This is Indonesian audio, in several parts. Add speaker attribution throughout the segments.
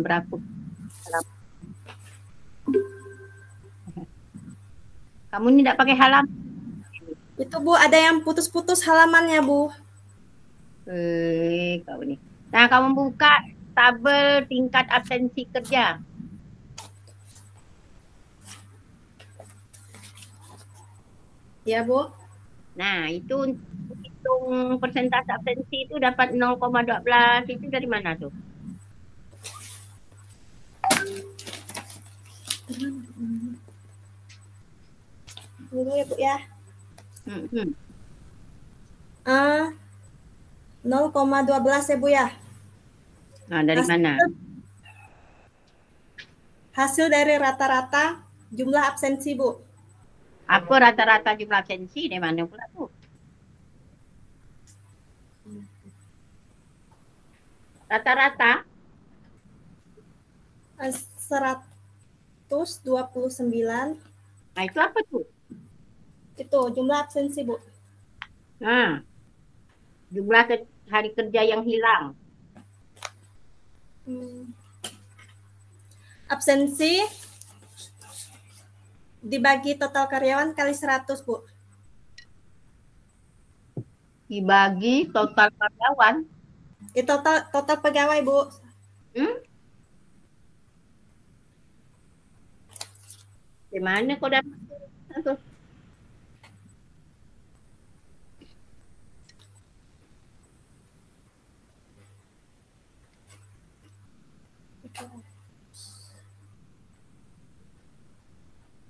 Speaker 1: berapa? Kamu ini tidak pakai halaman.
Speaker 2: Itu Bu, ada yang putus-putus halamannya Bu.
Speaker 1: Kau nih. Nah, kamu buka tabel tingkat absensi kerja.
Speaker 2: Ya Bu.
Speaker 1: Nah, itu untuk hitung persentase absensi itu dapat 0,12. Itu dari mana tuh?
Speaker 2: Dulu ya Bu ya.
Speaker 1: Hmm.
Speaker 2: 0,12 ya Bu ya.
Speaker 1: Nah, dari mana?
Speaker 2: Hasil dari rata-rata jumlah absensi Bu.
Speaker 1: Apa rata-rata jumlah absensi? Dari mana pula tuh? Rata-rata?
Speaker 2: 129.
Speaker 1: Nah, itu apa tuh?
Speaker 2: Itu jumlah absensi Bu.
Speaker 1: Nah, jumlah hari kerja yang hilang.
Speaker 2: Absensi dibagi total karyawan kali 100 Bu.
Speaker 1: Dibagi total karyawan.
Speaker 2: Total pegawai Bu.
Speaker 1: Di mana kau dapat tuh?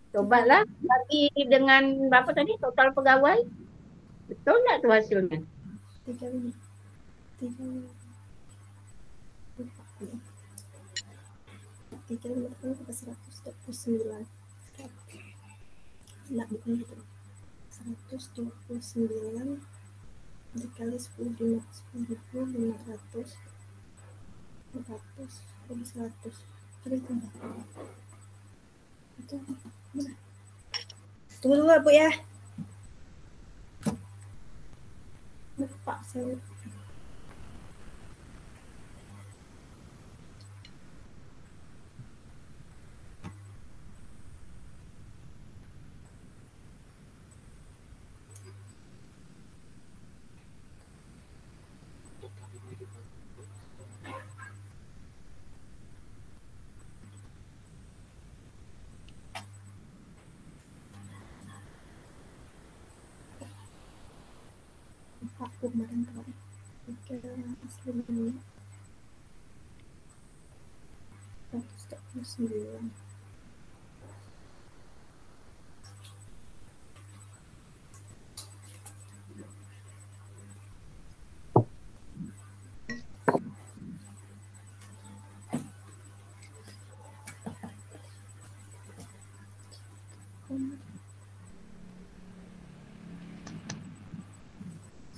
Speaker 1: Cobalah bagi dengan berapa tadi total pegawai. Betul nggak tuh hasilnya?
Speaker 2: 35. 129. Nah, bukan gitu. 129 dikali 10.500 400 kali 100. Tunggu dulu Bu ya. Lupa saya. Aku kemarin tahu. Oke, aslinya 149.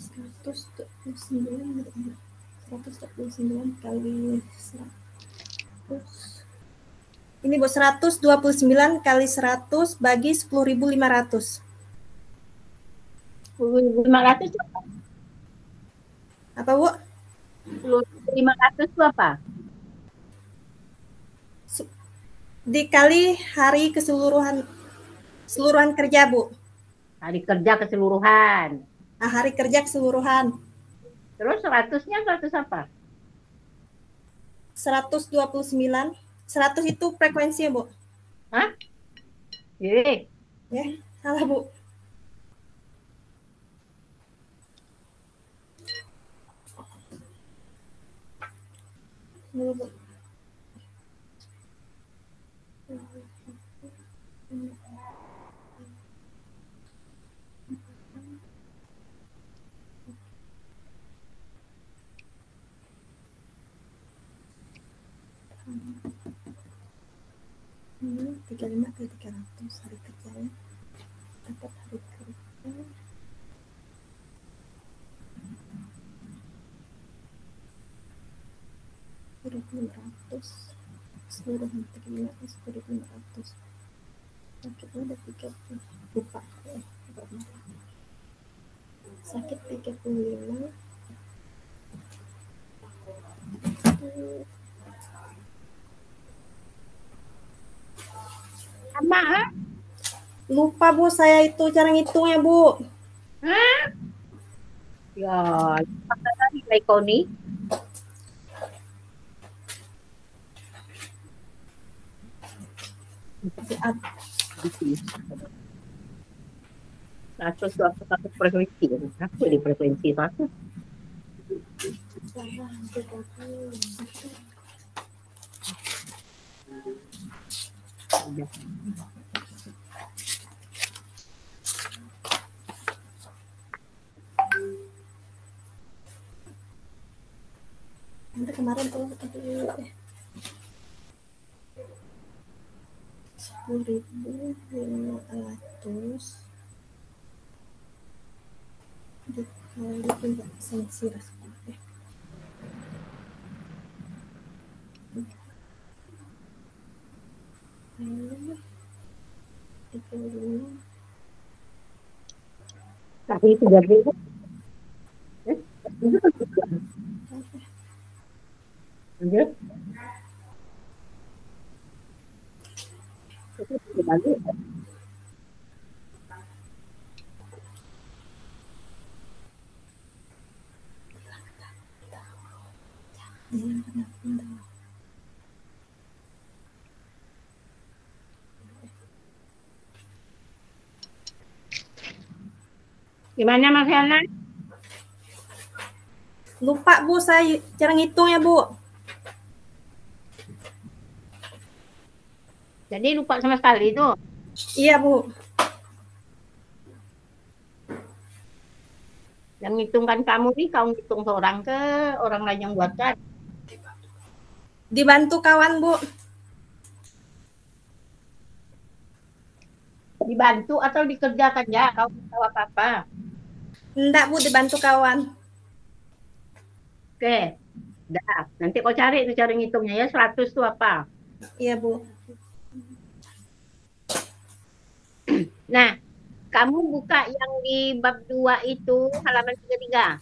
Speaker 2: Seratus 129 kali 100. Ini buat 129 kali 100 bagi 10.500.
Speaker 1: 10.500 apa?
Speaker 2: Apa Bu?
Speaker 1: 10.500 itu apa?
Speaker 2: Dikali hari keseluruhan kerja Bu.
Speaker 1: Hari kerja keseluruhan.
Speaker 2: Nah, hari kerja keseluruhan.
Speaker 1: Terus 100-nya 100 apa?
Speaker 2: 129. 100 itu frekuensinya Bu.
Speaker 1: Hah? Iya.
Speaker 2: Ya, salah Bu. Bu. Ini 35 kali 300 hari kerjanya. Dapat hari kerja 1.500 seluruhnya 1.500. Sakitnya ada 30. Lupa ya. Sakit 35.
Speaker 1: Sama, ha?
Speaker 2: Lupa Bu, saya itu cara ngitungnya Bu.
Speaker 1: Hah? Ya, pakai lagi nilai kau nih. Satu satu frekuensi. Apa di frekuensi satu?
Speaker 2: Nanti kemarin tuh 10.500 dikali 3 sensi rasanya.
Speaker 1: Tapi itu jadi lanjut. Itu dibagi. Gimana Mas Yana?
Speaker 2: Lupa Bu, saya cara ngitung ya Bu.
Speaker 1: Jadi lupa sama sekali itu.
Speaker 2: Iya Bu.
Speaker 1: Yang ngitungkan kamu nih, kamu hitung seorang ke orang lain yang buatkan.
Speaker 2: Dibantu kawan Bu.
Speaker 1: Dibantu atau dikerjakan ya? Kau tahu apa-apa.
Speaker 2: Enggak Bu, dibantu kawan.
Speaker 1: Oke. Dah, nanti kau cari itu cara ngitungnya ya. 100 itu apa?
Speaker 2: Iya Bu.
Speaker 1: Nah, kamu buka yang di bab 2 itu halaman 33.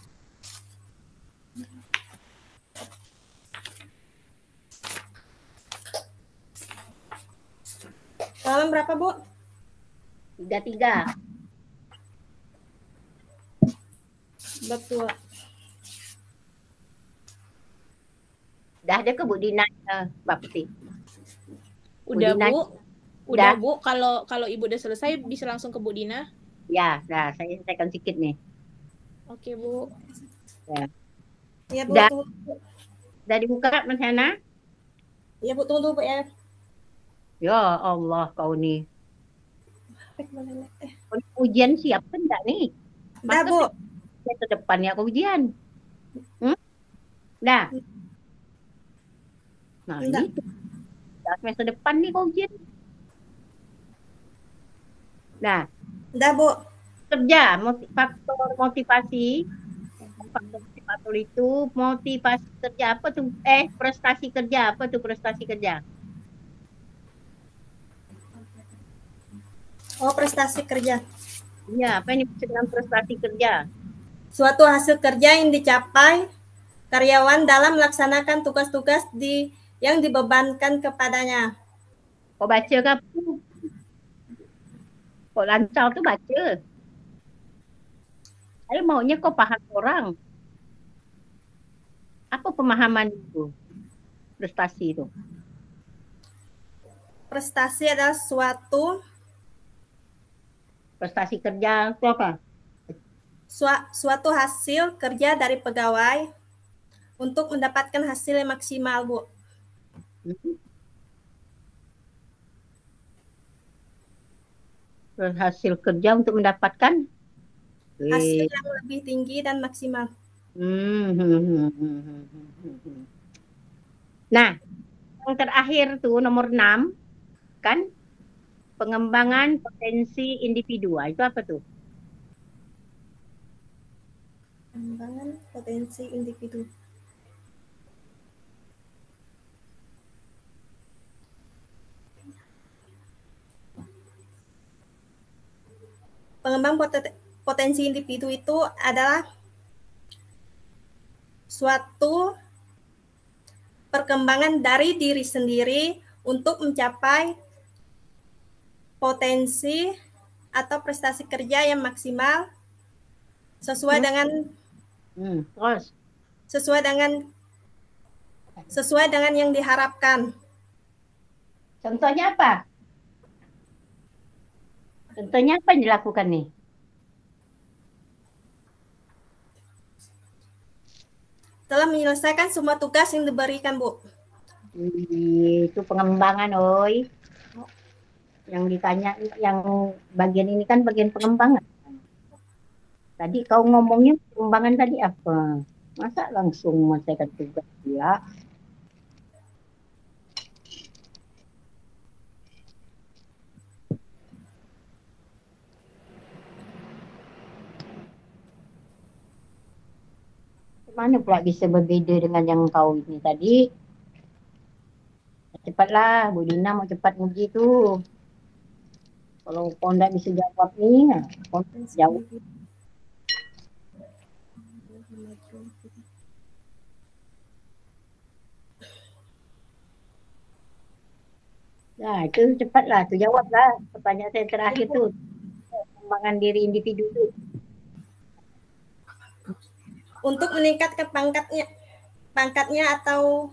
Speaker 2: Halaman berapa Bu?
Speaker 1: 33.
Speaker 2: Bab 2.
Speaker 1: Dah ada ke Bu Dina bab sih.
Speaker 3: Udah
Speaker 1: Dina.
Speaker 3: Bu. Udah Bu, kalau Ibu udah selesai bisa langsung ke Bu Dina.
Speaker 1: Ya, dah saya selesaikan sedikit nih.
Speaker 3: Oke Bu.
Speaker 1: Ya.
Speaker 2: Iya Bu.
Speaker 1: Dah. Dah dibuka Mas Hana?
Speaker 2: Iya Bu, tunggu Bu ya.
Speaker 1: Ya Allah kau nih. Ujian siap kan enggak nih?
Speaker 2: Dah Bu.
Speaker 1: Ke depannya kau ujian. Dah. Nah,
Speaker 2: Enggak.
Speaker 1: ini semester depan nih kau ujian. Nah,
Speaker 2: Dah Bu.
Speaker 1: Kerja, faktor motivasi. Faktor motivator itu motivasi kerja apa tuh? Prestasi kerja apa tuh prestasi kerja?
Speaker 2: Oh, prestasi kerja.
Speaker 1: Iya, apa yang dimaksud dengan prestasi kerja?
Speaker 2: Suatu hasil kerja yang dicapai karyawan dalam melaksanakan tugas-tugas yang dibebankan kepadanya.
Speaker 1: Kau baca ke apa? Kau lancar tuh baca. Saya maunya kau paham orang. Apa pemahaman itu? Prestasi itu.
Speaker 2: Prestasi adalah
Speaker 1: prestasi kerja itu apa?
Speaker 2: Suatu hasil kerja dari pegawai untuk mendapatkan hasil yang maksimal, Bu.
Speaker 1: Hasil kerja untuk mendapatkan
Speaker 2: hasil yang lebih tinggi dan maksimal.
Speaker 1: Nah, yang terakhir tuh nomor 6 kan pengembangan potensi individu. Itu apa tuh?
Speaker 2: Pengembangan potensi individu. Pengembang potensi individu itu adalah suatu perkembangan dari diri sendiri untuk mencapai potensi atau prestasi kerja yang maksimal sesuai dengan
Speaker 1: Terus
Speaker 2: sesuai dengan yang diharapkan.
Speaker 1: contohnya apa? Contohnya apa yang dilakukan nih?
Speaker 2: Telah menyelesaikan semua tugas yang diberikan, Bu.
Speaker 1: Itu pengembangan, oi. Yang ditanya, yang bagian ini kan bagian pengembangan. Tadi kau ngomongnya pengembangan tadi apa? Masa langsung menyelesaikan tugas ya? Mana pula bisa berbeda dengan yang kau ini tadi? Cepatlah, Bu Dina mau cepat nguji tuh. Kalau kau nggak bisa jawab nih, kau jawab. Nah, itu cepatlah, tuh jawablah pertanyaan saya terakhir tuh. Pengembangan diri individu tuh.
Speaker 2: Untuk meningkatkan pangkatnya atau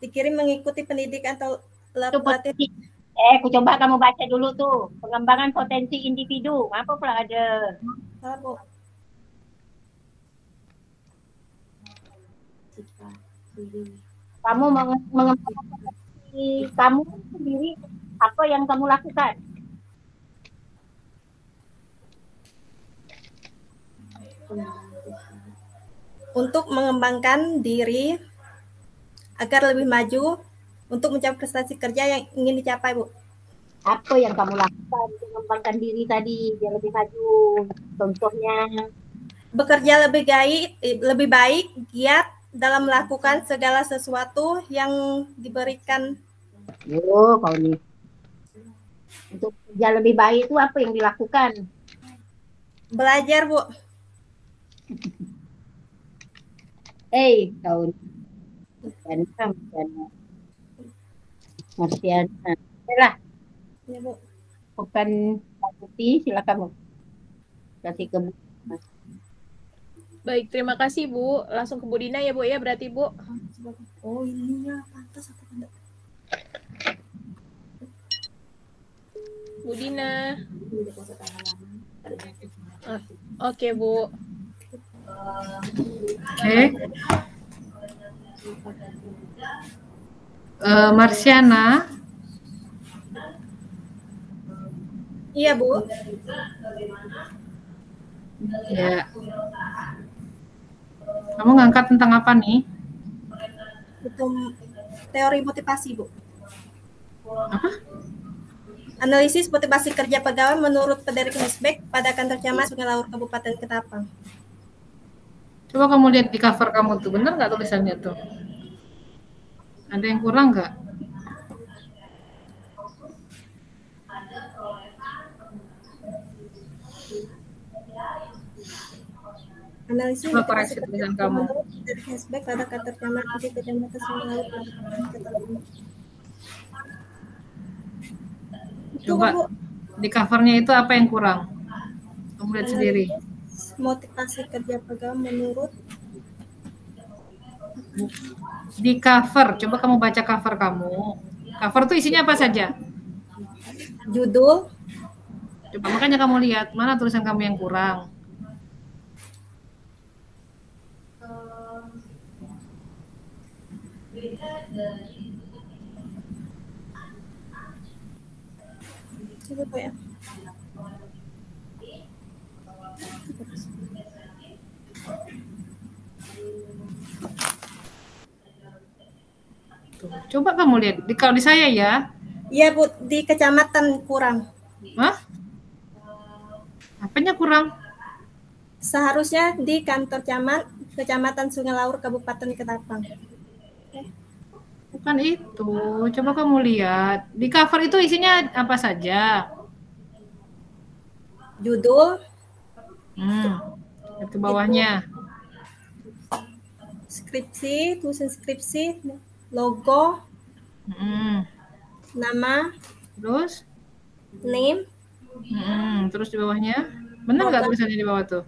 Speaker 2: dikirim mengikuti pendidikan atau pelatihan.
Speaker 1: Aku coba kamu baca dulu tuh. Pengembangan potensi individu. Apa pula ada?
Speaker 2: Salah, Bu.
Speaker 1: Kamu mengembangkan potensi kamu sendiri. Apa yang kamu lakukan?
Speaker 2: Untuk mengembangkan diri agar lebih maju untuk mencapai prestasi kerja yang ingin dicapai, Bu.
Speaker 1: Apa yang kamu lakukan untuk mengembangkan diri tadi biar lebih maju? Contohnya?
Speaker 2: Bekerja lebih baik, giat dalam melakukan segala sesuatu yang diberikan.
Speaker 1: Yo, kau nih. Untuk kerja lebih baik itu apa yang dilakukan?
Speaker 2: Belajar, Bu.
Speaker 1: Kau Marsiana. Lah,
Speaker 2: Ya, Bu.
Speaker 1: bukan Putih, silakan kasih ke Bu.
Speaker 3: Baik, terima kasih Bu. Langsung ke Bu Dina ya Bu ya, berarti Bu.
Speaker 2: Oh, ininya pantas atau enggak?
Speaker 3: Bu Dina. Oke Bu.
Speaker 4: Marsiana.
Speaker 2: Iya, Bu.
Speaker 4: Ya. Kamu ngangkat tentang apa nih?
Speaker 2: Teori motivasi, Bu.
Speaker 4: Apa?
Speaker 2: Analisis motivasi kerja pegawai menurut Frederick Hesbeck pada kantor camat Sungai Laur Kabupaten Ketapang.
Speaker 4: Coba kamu lihat di cover kamu tuh, bener nggak tulisannya tuh? Ada yang kurang nggak?
Speaker 2: Analisis
Speaker 4: Coba koreksi tulisan kamu.
Speaker 2: menurut Frederick Hesbeck pada kantor camat di Kecamatan Sungai Laur Kabupaten Ketapang.
Speaker 4: Coba di covernya itu apa yang kurang? Kamu lihat sendiri.
Speaker 2: Motivasi kerja pegawai menurut
Speaker 4: Di cover, coba kamu baca cover kamu. Cover tuh isinya apa saja?
Speaker 2: judul,
Speaker 4: Coba makanya kamu lihat mana tulisan kamu yang kurang.
Speaker 2: coba ya.
Speaker 4: Tuh, coba kamu lihat. Kalau di saya ya.
Speaker 2: Iya, Bu, di kecamatan kurang.
Speaker 4: Hah? Apanya kurang?
Speaker 2: Seharusnya di kantor camat Kecamatan Sungai Laur Kabupaten Ketapang.
Speaker 4: Bukan itu. Coba kamu lihat. Di cover itu isinya apa saja?
Speaker 2: Judul,
Speaker 4: Itu bawahnya.
Speaker 2: skripsi, tulisan skripsi, logo,
Speaker 4: Hmm.
Speaker 2: nama,
Speaker 4: Terus?
Speaker 2: Name,
Speaker 4: Terus di bawahnya, benar nggak tulisannya di bawah tuh?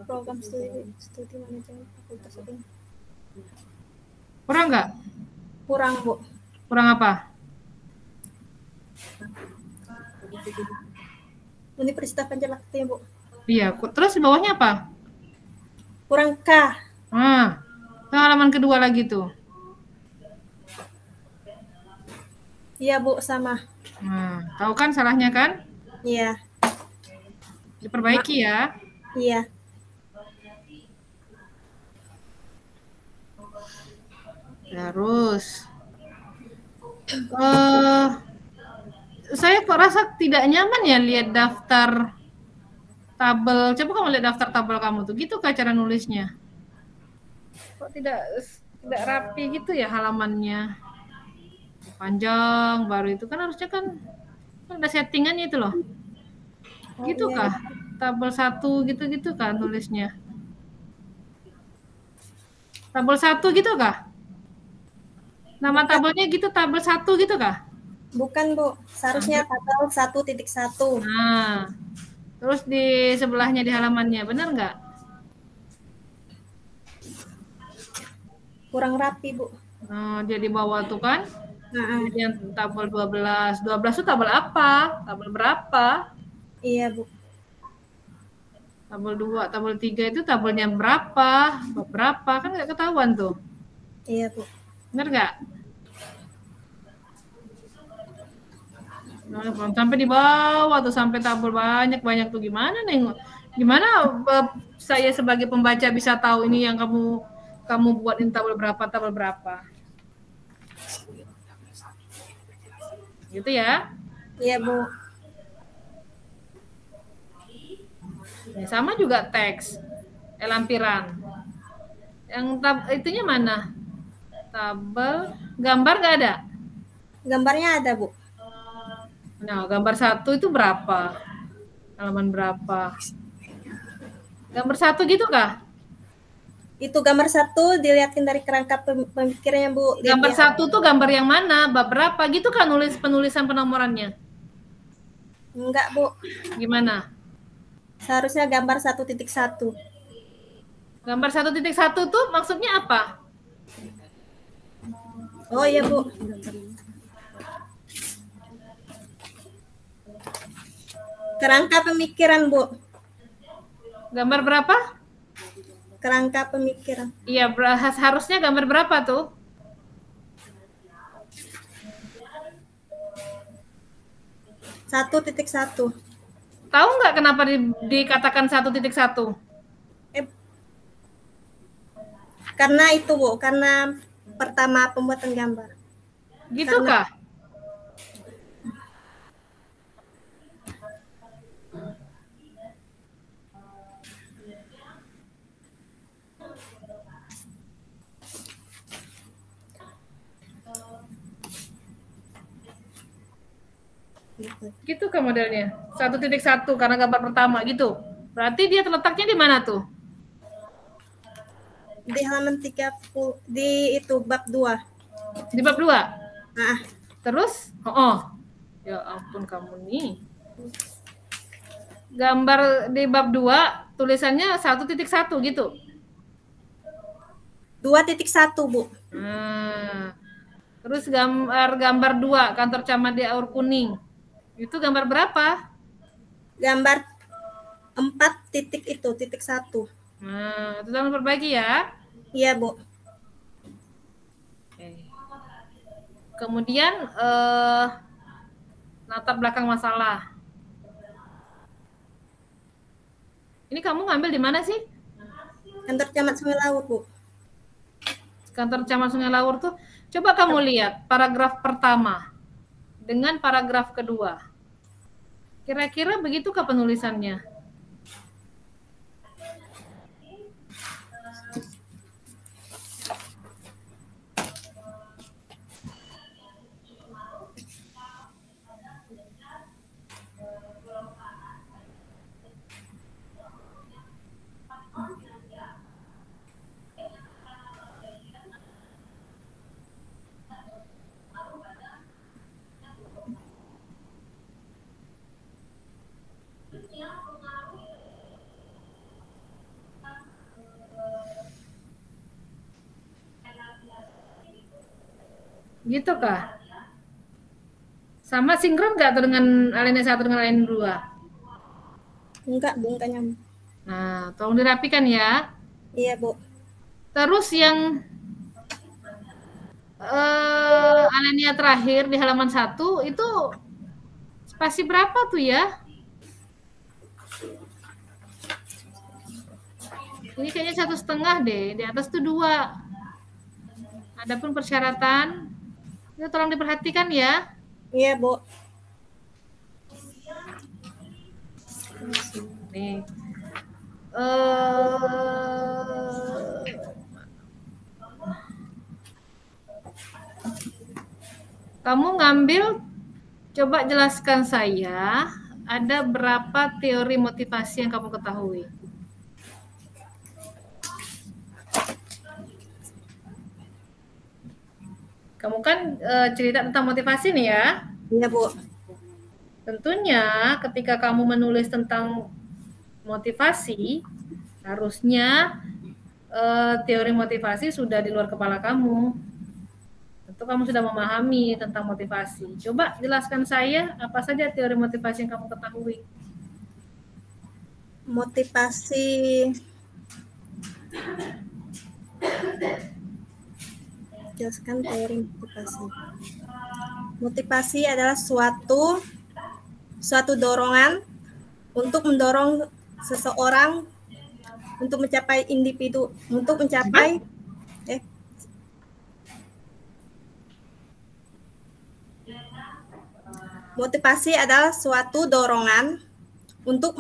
Speaker 2: program studi manajemen fakultas ini.
Speaker 4: Kurang nggak?
Speaker 2: Kurang, Bu.
Speaker 4: Kurang apa?
Speaker 2: Universitas Pancasila, Bu.
Speaker 4: Iya, terus di bawahnya apa?
Speaker 2: Kurang K.
Speaker 4: Nah, itu halaman kedua lagi tuh.
Speaker 2: Iya, Bu, sama.
Speaker 4: Nah, tahu kan salahnya kan?
Speaker 2: Iya.
Speaker 4: Diperbaiki ya.
Speaker 2: Iya.
Speaker 4: Terus, saya kok rasa tidak nyaman ya lihat daftar tabel. Coba kamu lihat daftar tabel kamu tuh, gitu kah cara nulisnya? Kok tidak rapi gitu ya halamannya? Panjang baru itu kan harusnya kan ada settingannya itu loh. Gitu
Speaker 2: iya.
Speaker 4: kah? Tabel 1 gitu-gitu kan nulisnya? Tabel 1 gitu kah? Nama tabelnya gitu, tabel 1 gitu kah?
Speaker 2: Bukan, Bu. Seharusnya tabel 1.1.
Speaker 4: Nah, terus di sebelahnya di halamannya, benar nggak?
Speaker 2: Kurang rapi, Bu.
Speaker 4: Nah, dia di bawah tuh kan?
Speaker 2: Nah,
Speaker 4: Jadi yang tabel 12. 12 itu tabel apa? Tabel berapa?
Speaker 2: iya, Bu.
Speaker 4: Tabel 2, tabel 3 itu tabelnya berapa? Berapa? Kan nggak ketahuan tuh.
Speaker 2: Iya, Bu.
Speaker 4: Benar nggak? Nah, sampai di bawah tuh, sampai tabel banyak tuh, gimana nengok? Gimana saya sebagai pembaca bisa tahu ini yang kamu buat ini tabel berapa? Gitu ya.
Speaker 2: Iya, Bu.
Speaker 4: Ya, sama juga teks, lampiran. Yang itunya mana? Tabel, gambar nggak ada?
Speaker 2: Gambarnya ada, Bu.
Speaker 4: Nah, gambar 1 itu berapa? Halaman berapa? Gambar 1 gitu kah?
Speaker 2: Itu gambar 1 dilihatin dari kerangka pemikirannya, Bu.
Speaker 4: Gambar 1 tuh gambar yang mana? Bab berapa? Gitu kan penulisan penomorannya?
Speaker 2: Enggak, Bu.
Speaker 4: Gimana?
Speaker 2: Seharusnya gambar 1.1.
Speaker 4: Gambar 1.1 tuh maksudnya apa?
Speaker 2: Oh iya, Bu. Kerangka pemikiran, Bu.
Speaker 4: Gambar berapa?
Speaker 2: Kerangka pemikiran.
Speaker 4: Iya, harusnya gambar berapa tuh?
Speaker 2: Satu titik satu.
Speaker 4: Tahu nggak kenapa dikatakan 1.1?
Speaker 2: Karena itu, Bu. Karena pertama pembuatan gambar.
Speaker 4: Gitu kah? Gitu kan modelnya. 1.1 karena gambar pertama gitu. Berarti dia terletaknya di mana tuh?
Speaker 2: Di halaman 30, di itu bab 2.
Speaker 4: Di bab 2.
Speaker 2: Nah,
Speaker 4: Terus? Ya ampun kamu nih. Gambar di bab 2 tulisannya 1.1 gitu.
Speaker 2: 2.1, Bu.
Speaker 4: Nah, terus gambar 2 kantor camat di Aur Kuning. Itu gambar berapa?
Speaker 2: Gambar 4.1.
Speaker 4: Nah, itu tolong perbaiki ya.
Speaker 2: Iya, Bu.
Speaker 4: Oke. Kemudian latar belakang masalah. Ini kamu ngambil di mana sih?
Speaker 2: Kantor Camat Sungai Laut, Bu.
Speaker 4: Kantor Camat Sungai Laur tuh, coba kamu lihat paragraf pertama dengan paragraf kedua. Kira-kira begitukah penulisannya? Gitu kah? Sama sinkron nggak tuh dengan alinea 1 dengan alinea 2?
Speaker 2: Enggak, Bu, enggak nyambung.
Speaker 4: Nah, tolong dirapikan ya.
Speaker 2: Iya, Bu.
Speaker 4: Terus yang alinea terakhir di halaman 1 itu spasi berapa tuh ya? Ini kayaknya 1,5 deh, di atas tuh 2. Adapun persyaratan, itu tolong diperhatikan ya.
Speaker 2: Iya, Bu.
Speaker 4: Nih. Kamu ngambil, coba jelaskan saya, ada berapa teori motivasi yang kamu ketahui? Kamu kan cerita tentang motivasi nih ya.
Speaker 2: Iya, Bu.
Speaker 4: Tentunya ketika kamu menulis tentang motivasi, harusnya teori motivasi sudah di luar kepala kamu. Tentu kamu sudah memahami tentang motivasi. Coba jelaskan saya apa saja teori motivasi yang kamu ketahui.
Speaker 2: Motivasi jelaskan teori motivasi. Motivasi adalah suatu dorongan untuk mendorong seseorang untuk mencapai individu, untuk mencapai motivasi adalah suatu dorongan untuk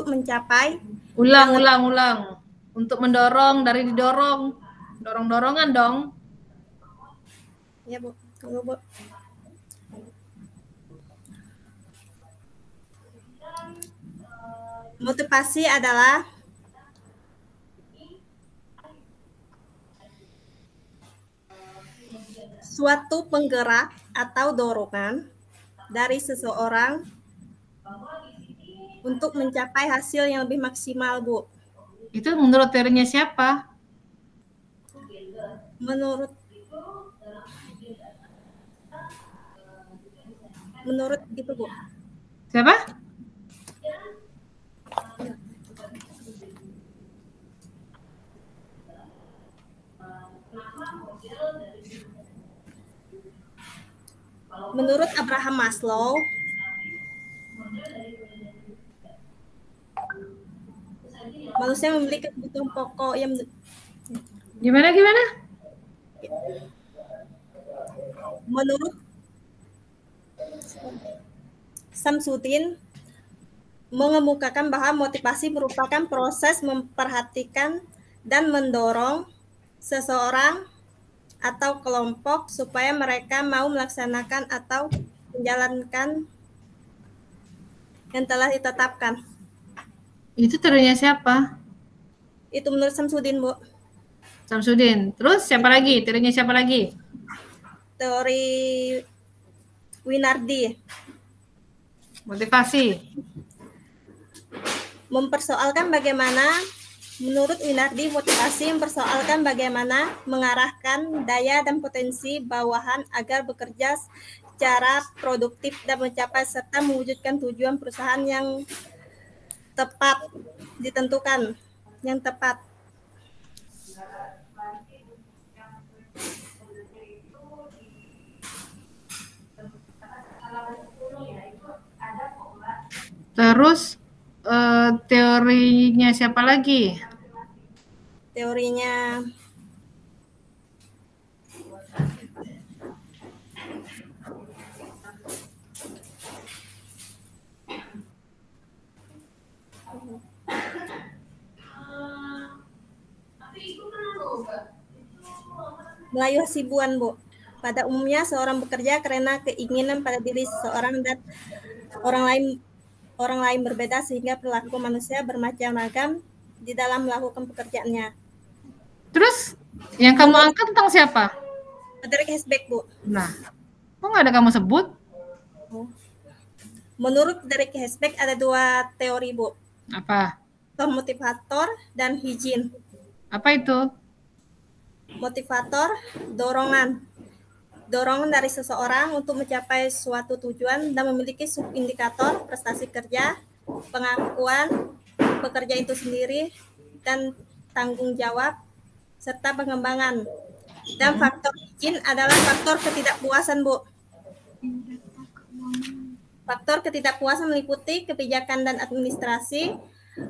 Speaker 2: mencapai.
Speaker 4: Ulang. Untuk mendorong dari didorong. Dorong-dorongan dong.
Speaker 2: Ya, Bu. Tunggu, Bu. Motivasi adalah suatu penggerak atau dorongan dari seseorang untuk mencapai hasil yang lebih maksimal, Bu.
Speaker 4: Itu menurut teorinya siapa?
Speaker 2: Menurut gitu, Bu.
Speaker 4: Siapa?
Speaker 2: Menurut Abraham Maslow, manusia memiliki kebutuhan pokok yang
Speaker 4: Gimana?
Speaker 2: Menurut Samsudin mengemukakan bahwa motivasi merupakan proses memperhatikan dan mendorong seseorang atau kelompok supaya mereka mau melaksanakan atau menjalankan yang telah ditetapkan.
Speaker 4: Itu teorinya siapa?
Speaker 2: Itu menurut Samsudin, Bu.
Speaker 4: Samsudin. Terus siapa lagi? Teorinya siapa lagi?
Speaker 2: Teori Winardi.
Speaker 4: Motivasi.
Speaker 2: Menurut Winardi, motivasi mempersoalkan bagaimana mengarahkan daya dan potensi bawahan agar bekerja secara produktif dan mencapai serta mewujudkan tujuan perusahaan yang tepat ditentukan, yang tepat.
Speaker 4: Terus teorinya siapa lagi?
Speaker 2: Teorinya Melayu Hasibuan, Bu. Pada umumnya seorang bekerja karena keinginan pada diri seseorang dan orang lain berbeda sehingga perilaku manusia bermacam-macam di dalam melakukan pekerjaannya.
Speaker 4: Terus yang kamu angkat tentang siapa?
Speaker 2: Frederick Hesbeck, Bu.
Speaker 4: Nah, kok nggak ada kamu sebut?
Speaker 2: Menurut Frederick Hesbeck ada dua teori, Bu.
Speaker 4: Apa?
Speaker 2: Motivator dan hygiene.
Speaker 4: Apa itu?
Speaker 2: Motivator, dorongan. Dorongan dari seseorang untuk mencapai suatu tujuan dan memiliki subindikator prestasi kerja, pengakuan pekerja itu sendiri, dan tanggung jawab, serta pengembangan. Dan faktor izin adalah faktor ketidakpuasan, Bu. Faktor ketidakpuasan meliputi kebijakan dan administrasi,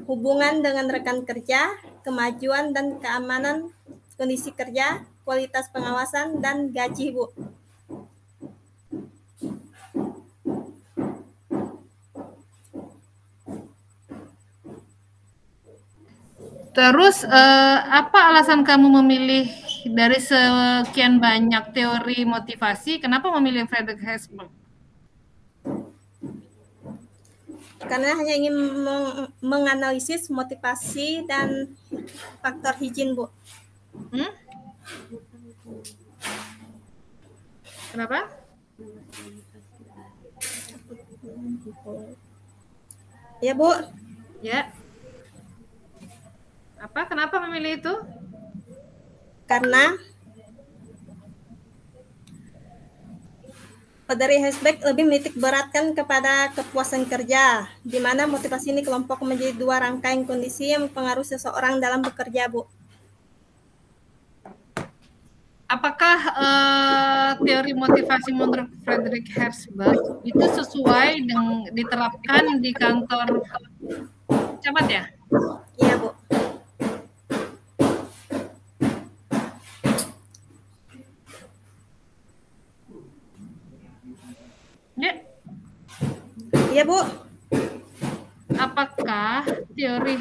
Speaker 2: hubungan dengan rekan kerja, kemajuan dan keamanan kondisi kerja, kualitas pengawasan, dan gaji, Bu.
Speaker 4: Terus apa alasan kamu memilih dari sekian banyak teori motivasi, kenapa memilih Friedrich Herzberg?
Speaker 2: Karena hanya ingin menganalisis motivasi dan faktor hijin, Bu.
Speaker 4: Kenapa?
Speaker 2: Ya, Bu.
Speaker 4: Ya. Apa? Kenapa memilih itu?
Speaker 2: Karena Friedrich Herzberg lebih menitik beratkan kepada kepuasan kerja, di mana motivasi ini kelompok menjadi dua rangkaian kondisi yang mempengaruhi seseorang dalam bekerja, Bu.
Speaker 4: Apakah teori motivasi menurut Friedrich Herzberg itu sesuai dengan diterapkan di kantor camat ya?
Speaker 2: Iya, Bu.
Speaker 4: Ya.
Speaker 2: Iya, Bu.
Speaker 4: Apakah teori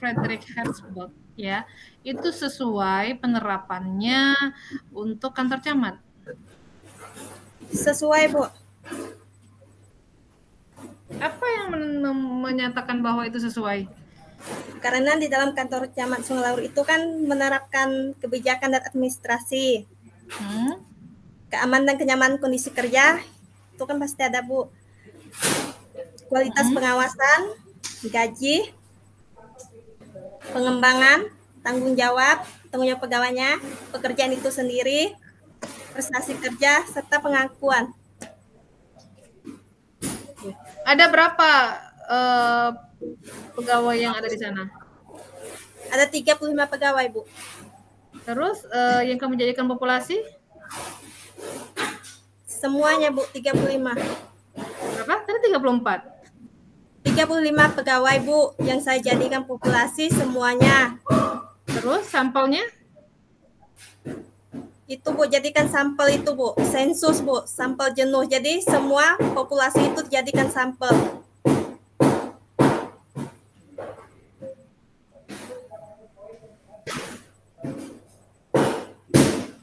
Speaker 4: Friedrich Herzberg ya itu sesuai penerapannya untuk kantor camat?
Speaker 2: Sesuai, Bu.
Speaker 4: Apa yang menyatakan bahwa itu sesuai?
Speaker 2: Karena di dalam kantor camat Sungai Laur itu kan menerapkan kebijakan dan administrasi, keamanan dan kenyamanan kondisi kerja, itu kan pasti ada, Bu. Kualitas pengawasan, gaji, pengembangan, tanggung jawab pegawainya, pekerjaan itu sendiri, prestasi kerja, serta pengakuan.
Speaker 4: Ada berapa pegawai yang ada di sana?
Speaker 2: Ada 35 pegawai, Bu.
Speaker 4: Terus yang kamu jadikan populasi?
Speaker 2: Semuanya, Bu, 35.
Speaker 4: Berapa? Tadi 34.
Speaker 2: 35 pegawai, Bu, yang saya jadikan populasi semuanya.
Speaker 4: Terus sampelnya?
Speaker 2: Itu, Bu, jadikan sampel itu, Bu. Sensus, Bu, sampel jenuh. Jadi semua populasi itu dijadikan sampel.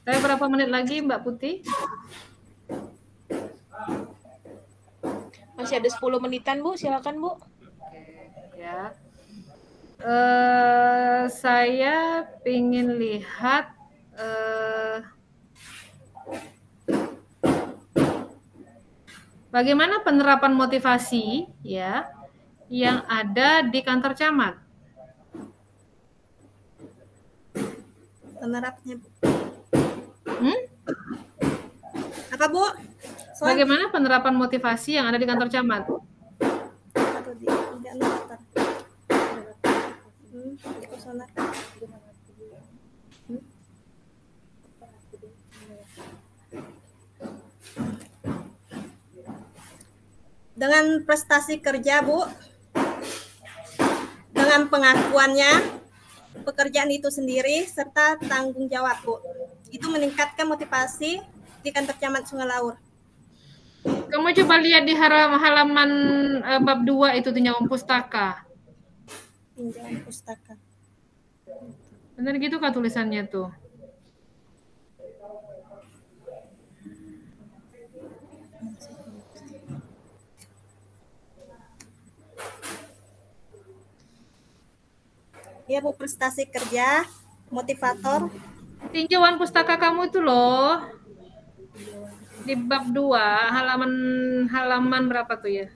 Speaker 4: Saya berapa menit lagi, Mbak Putih?
Speaker 3: Masih ada 10 menitan, Bu. Silakan, Bu.
Speaker 4: Ya. Saya ingin lihat bagaimana penerapan motivasi ya yang ada di kantor camat.
Speaker 2: Penerapnya, Bu. Apa, Bu?
Speaker 4: Bagaimana penerapan motivasi yang ada di kantor camat?
Speaker 2: Dengan prestasi kerja, Bu, dengan pengakuannya, pekerjaan itu sendiri, serta tanggung jawab, Bu. Itu meningkatkan motivasi di kantor camat Sungai Laur.
Speaker 4: Kamu coba lihat di halaman bab 2 itu tinjauan pustaka.
Speaker 2: Tinjauan pustaka.
Speaker 4: Benar gitu kah tulisannya tuh?
Speaker 2: Iya, Bu, prestasi kerja, motivator.
Speaker 4: Tinjauan pustaka kamu itu loh. Di bab 2, halaman berapa tuh ya?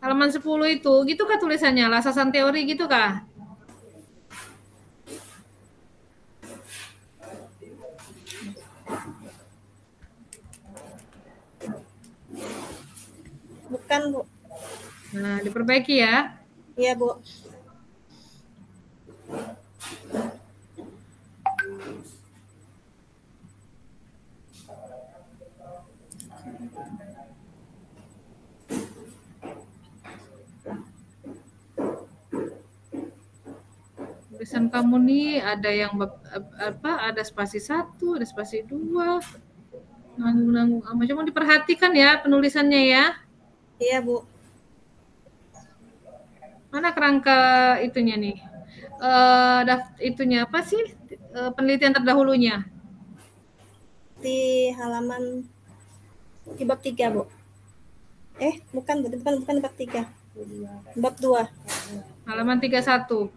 Speaker 4: Halaman 10 itu, gitu kah tulisannya? Lasasan teori gitu kah?
Speaker 2: Bukan, Bu.
Speaker 4: Nah, diperbaiki ya.
Speaker 2: Iya, Bu.
Speaker 4: Tulisan kamu nih ada yang ada spasi 1, ada spasi 2. Nanggung-nanggung amat. Cuma diperhatikan ya penulisannya ya.
Speaker 2: Iya, Bu.
Speaker 4: Mana kerangka itunya nih? Itunya apa sih? Penelitian terdahulunya.
Speaker 2: Di halaman di bab 3, Bu. Bukan bab 3. Bab 2.
Speaker 4: Halaman 31.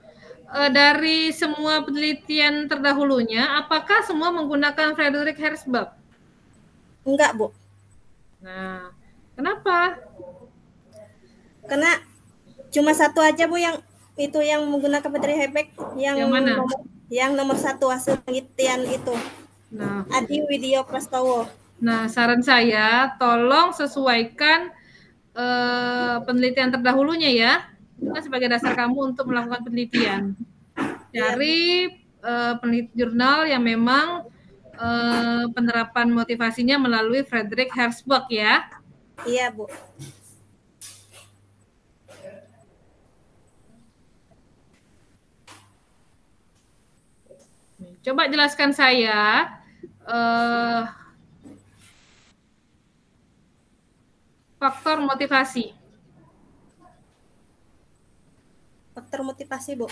Speaker 4: Dari semua penelitian terdahulunya, apakah semua menggunakan Friedrich Herzberg?
Speaker 2: Enggak, Bu.
Speaker 4: Nah, kenapa?
Speaker 2: Karena cuma satu aja, Bu, yang itu yang menggunakan Friedrich Herzberg yang
Speaker 4: mana?
Speaker 2: Yang nomor 1 hasil penelitian itu.
Speaker 4: Nah,
Speaker 2: Adi Widyo Prastowo.
Speaker 4: Nah, saran saya tolong sesuaikan penelitian terdahulunya ya. Itu kan sebagai dasar kamu untuk melakukan penelitian. Cari penelitian jurnal yang memang penerapan motivasinya melalui Friedrich Herzberg ya.
Speaker 2: Iya, Bu.
Speaker 4: Coba jelaskan saya faktor motivasi.
Speaker 2: Faktor motivasi, Bu.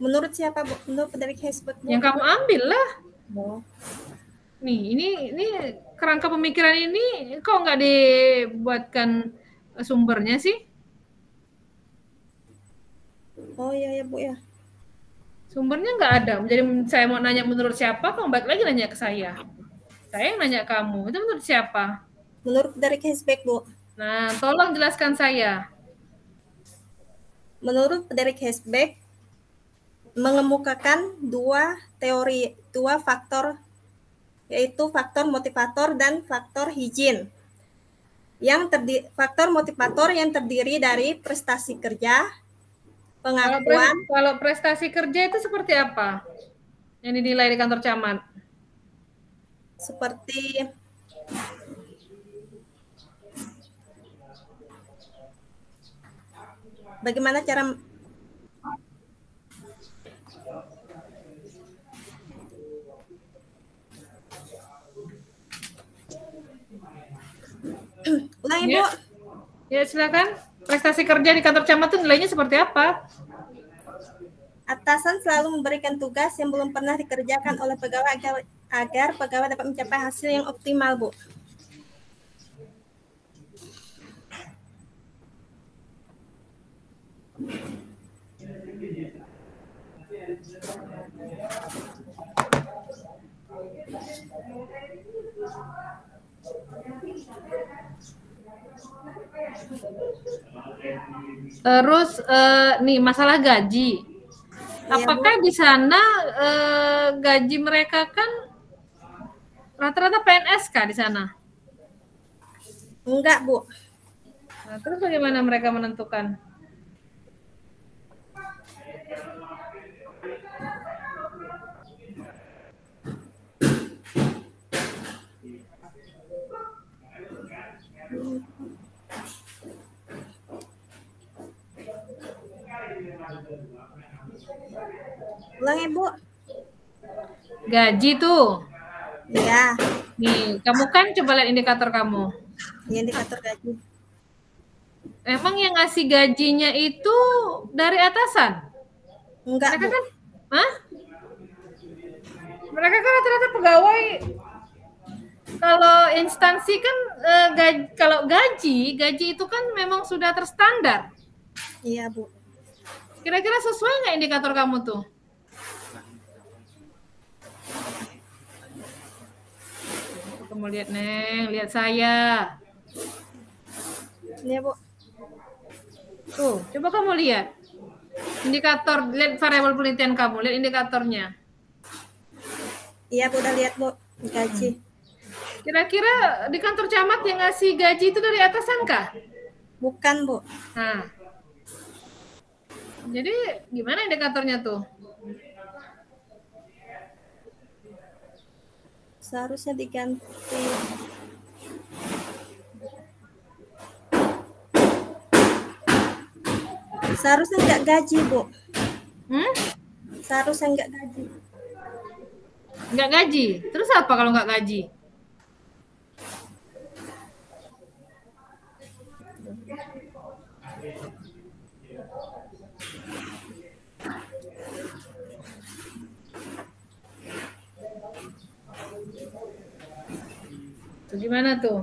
Speaker 2: Menurut siapa, Bu? Menurut Friedrich Herzberg, Bu?
Speaker 4: Yang kamu ambil lah.
Speaker 2: Oh.
Speaker 4: Nih, ini kerangka pemikiran ini kok nggak dibuatkan sumbernya sih?
Speaker 2: Oh iya ya, Bu ya.
Speaker 4: Sumbernya nggak ada. Jadi saya mau nanya menurut siapa, kamu balik lagi nanya ke saya. Saya yang nanya kamu, itu menurut siapa?
Speaker 2: Menurut Friedrich Herzberg, Bu.
Speaker 4: Nah, tolong jelaskan saya.
Speaker 2: Menurut Friedrich Herzberg, mengemukakan dua faktor, yaitu faktor motivator dan faktor higien. Faktor motivator yang terdiri dari prestasi kerja, pengakuan.
Speaker 4: Kalau prestasi kerja itu seperti apa? Yang dinilai di kantor camat?
Speaker 2: Seperti bagaimana cara ulangi, Bu.
Speaker 4: Ya, silakan. Prestasi kerja di kantor camat itu nilainya seperti apa?
Speaker 2: Atasan selalu memberikan tugas yang belum pernah dikerjakan oleh pegawai agar pegawai dapat mencapai hasil yang optimal, Bu.
Speaker 4: Terus nih masalah gaji. Apakah di sana gaji mereka kan rata-rata PNS kah di sana?
Speaker 2: Enggak, Bu.
Speaker 4: Nah, terus bagaimana mereka menentukan?
Speaker 2: Ulangi, Bu.
Speaker 4: Gaji tuh.
Speaker 2: Iya.
Speaker 4: Nih, kamu kan coba lihat indikator kamu.
Speaker 2: Indikator gaji.
Speaker 4: Emang yang ngasih gajinya itu dari atasan?
Speaker 2: Enggak,
Speaker 4: Mereka
Speaker 2: Bu.
Speaker 4: kan, hah? Mereka kan rata-rata pegawai. Kalau instansi kan kalau gaji itu kan memang sudah terstandar.
Speaker 2: Iya, Bu.
Speaker 4: Kira-kira sesuai nggak indikator kamu tuh? Kamu lihat, Neng, lihat saya.
Speaker 2: Iya, Bu.
Speaker 4: Tuh, coba kamu lihat. Indikator, lihat variabel penelitian kamu, lihat indikatornya.
Speaker 2: Iya, Bu, udah lihat, Bu. Gaji.
Speaker 4: Kira-kira di kantor camat yang ngasih gaji itu dari atasan kah?
Speaker 2: Bukan, Bu.
Speaker 4: Nah, jadi gimana indikatornya tuh?
Speaker 2: Seharusnya diganti. Seharusnya nggak gaji, Bu. Seharusnya nggak gaji.
Speaker 4: Nggak gaji. Terus apa kalau nggak gaji? Tuh gimana tuh?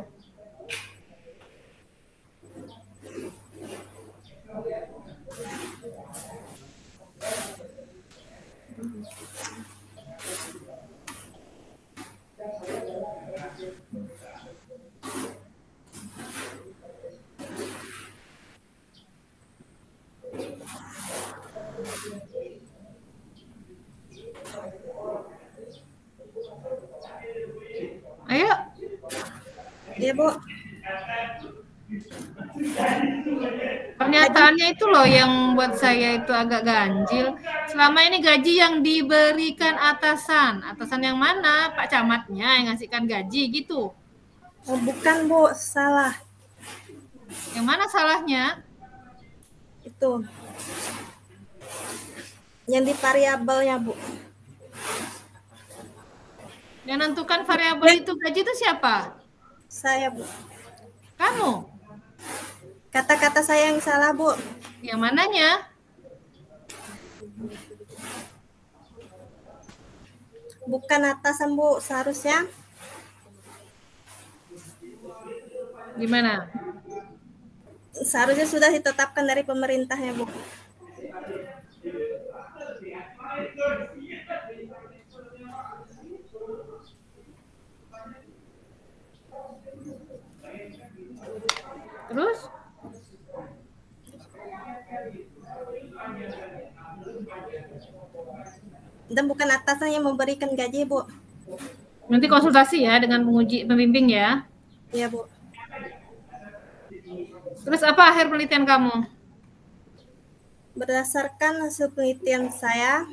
Speaker 4: Ayo.
Speaker 2: Iya, Bu.
Speaker 4: Pernyataannya itu loh yang buat saya itu agak ganjil. Selama ini gaji yang diberikan atasan. Atasan yang mana? Pak camatnya yang ngasihkan gaji gitu.
Speaker 2: Oh, bukan, Bu. Salah.
Speaker 4: Yang mana salahnya?
Speaker 2: Itu. Yang di variabelnya, Bu.
Speaker 4: Yang menentukan variabel itu gaji itu siapa?
Speaker 2: Saya, Bu.
Speaker 4: Kamu.
Speaker 2: Kata-kata saya yang salah, Bu.
Speaker 4: Yang mananya?
Speaker 2: Bukan atasan, Bu. Seharusnya
Speaker 4: Gimana?
Speaker 2: seharusnya sudah ditetapkan dari pemerintahnya, Bu.
Speaker 4: Terus?
Speaker 2: Dan bukan atasan yang memberikan gaji, Bu.
Speaker 4: Nanti konsultasi ya dengan pembimbing ya.
Speaker 2: Iya, Bu.
Speaker 4: Terus apa akhir penelitian kamu?
Speaker 2: Berdasarkan hasil penelitian saya,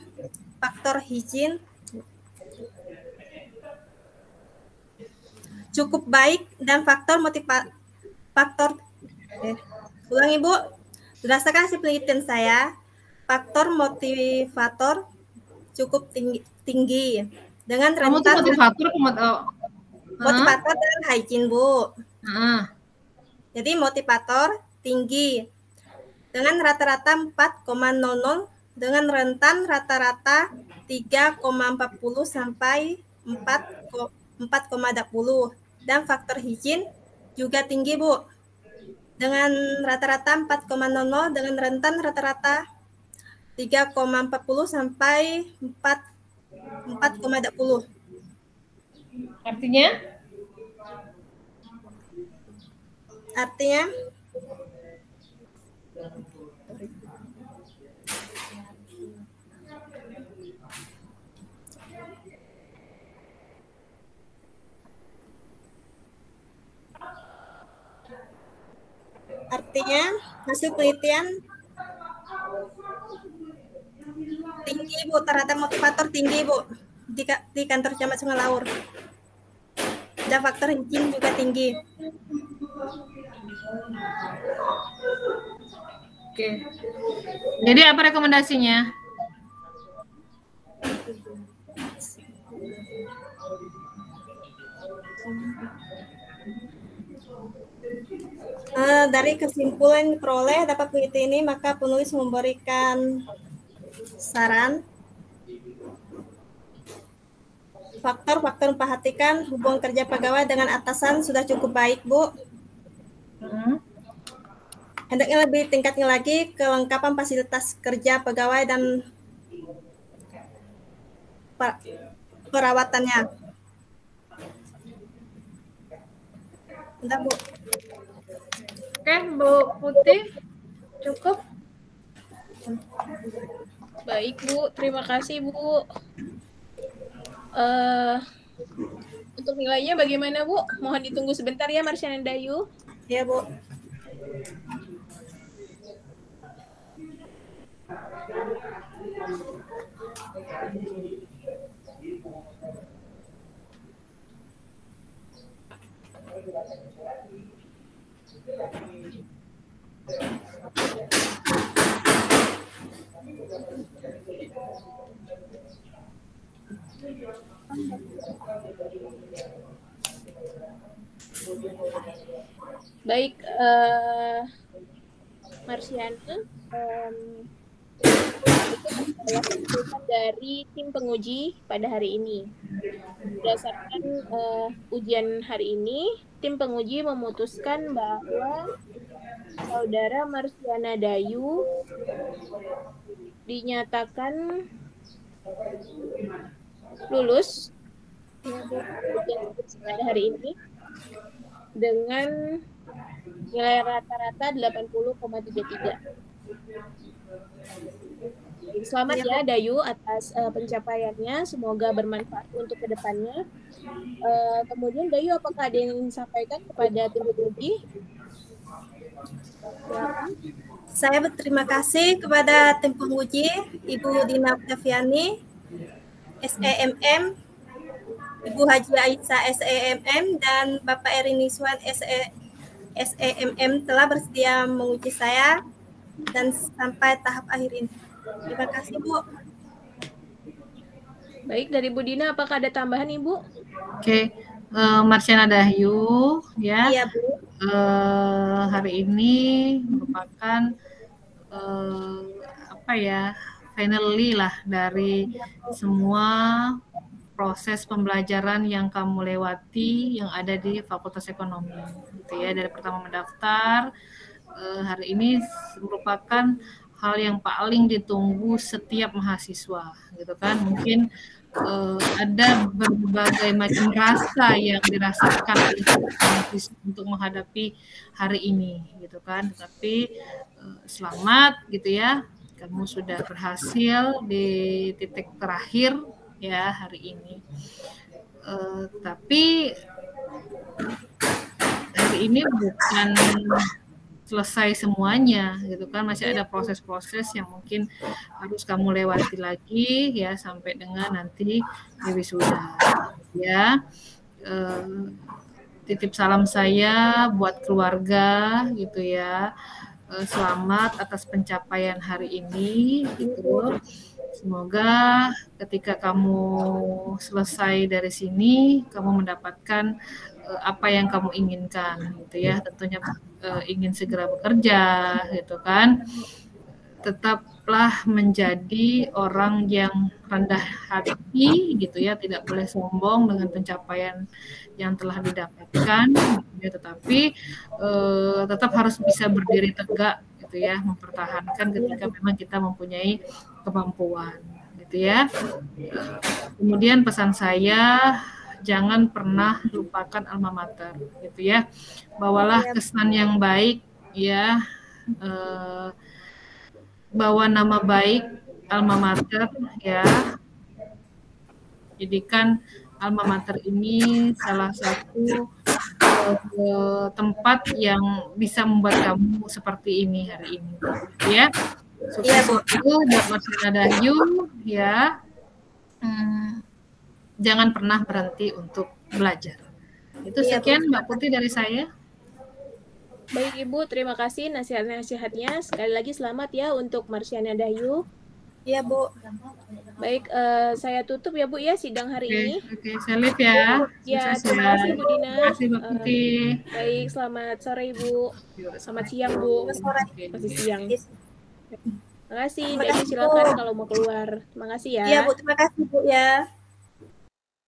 Speaker 2: faktor hijin cukup baik dan ulangi, Bu. Berdasarkan hasil penelitian saya, faktor motivator cukup tinggi dengan
Speaker 4: Kamu tuh
Speaker 2: rentan
Speaker 4: motivator
Speaker 2: dan hygiene, Bu.
Speaker 4: Ah.
Speaker 2: Jadi motivator tinggi dengan rata-rata 4,00 dengan rentan rata-rata 3,40 sampai 4,20 dan faktor hygiene juga tinggi, Bu. Dengan rata-rata 4,00 dengan rentan rata-rata 3,40 sampai 4,20.
Speaker 4: Artinya?
Speaker 2: Artinya hasil penelitian tinggi, Bu. Rata motivator tinggi, Bu, di kantor camat Sungai Laur. Dan faktor hygiene juga tinggi.
Speaker 4: Oke. Jadi apa rekomendasinya?
Speaker 2: Dari kesimpulan yang diperoleh dapat penelitian ini, maka penulis memberikan saran faktor-faktor memperhatikan hubungan kerja pegawai dengan atasan sudah cukup baik, Bu. Hendaknya lebih tingkatnya lagi kelengkapan fasilitas kerja pegawai dan perawatannya. Entah, Bu.
Speaker 4: Oke, Bu Putih, cukup?
Speaker 3: Baik, Bu. Terima kasih, Bu. Untuk nilainya bagaimana, Bu? Mohon ditunggu sebentar ya, Marsyana Dayu.
Speaker 2: Ya, Bu.
Speaker 3: Baik, Marsyana, itu adalah keputusan dari tim penguji pada hari ini. Berdasarkan ujian hari ini, tim penguji memutuskan bahwa Saudara Marsyana Dayu dinyatakan lulus ujian pada hari ini dengan nilai rata-rata 80,33. Selamat ya Dayu atas pencapaiannya, semoga bermanfaat untuk kedepannya. Kemudian Dayu, apakah ada yang ingin disampaikan kepada tim penguji?
Speaker 2: Saya berterima kasih kepada tim penguji, Ibu Dina Octaviani, SEMM, Ibu Haji Aisyah SEMM, dan Bapak Eri Niswan SEMM telah bersedia menguji saya dan sampai tahap akhir ini. Terima kasih, Bu.
Speaker 3: Baik, dari Bu Dina, apakah ada tambahan, Ibu?
Speaker 4: Oke, Marsyana Dayu, ya.
Speaker 2: Iya, Bu.
Speaker 4: Hari ini merupakan finally lah dari semua proses pembelajaran yang kamu lewati yang ada di Fakultas Ekonomi, gitu ya. Dari pertama mendaftar, hari ini merupakan hal yang paling ditunggu setiap mahasiswa, gitu kan. Mungkin ada berbagai macam rasa yang dirasakan untuk menghadapi hari ini, gitu kan. Tapi selamat, gitu ya, kamu sudah berhasil di titik terakhir ya hari ini. Tapi hari ini bukan selesai semuanya, gitu kan. Masih ada proses-proses yang mungkin harus kamu lewati lagi ya sampai dengan nanti di wisuda ya. Titip salam saya buat keluarga, gitu ya. Selamat atas pencapaian hari ini, gitu. Semoga ketika kamu selesai dari sini, kamu mendapatkan apa yang kamu inginkan, gitu ya. Tentunya ingin segera bekerja, gitu kan. Tetaplah menjadi orang yang rendah hati, gitu ya. Tidak boleh sombong dengan pencapaian yang telah didapatkan, gitu ya. Tetapi tetap harus bisa berdiri tegak, gitu ya, mempertahankan ketika memang kita mempunyai kemampuan, gitu ya. Kemudian pesan saya, jangan pernah lupakan alma mater, gitu ya. Bawalah kesan yang baik, ya. Bawa nama baik alma mater, ya. Jadikan alma mater ini salah satu tempat yang bisa membuat kamu seperti ini hari ini, ya. Sukses buat Marsyana Dayu, ya. Jangan pernah berhenti untuk belajar. Itu sekian Mbak Putih dari saya.
Speaker 3: Baik Ibu, terima kasih nasihat-nasihatnya. Sekali lagi selamat ya untuk Marsyana Dayu.
Speaker 2: Iya, Bu.
Speaker 3: Baik, saya tutup ya Bu ya sidang hari ini.
Speaker 4: Oke, saya live ya.
Speaker 3: Ya, terima kasih Bu Dina.
Speaker 4: Terima kasih Mbak Putih.
Speaker 3: Baik, selamat sore Ibu. Selamat siang Bu. Masih siang. Terima kasih. Dayu silakan kalau mau keluar. Terima kasih ya.
Speaker 2: Iya Bu, terima kasih Bu ya.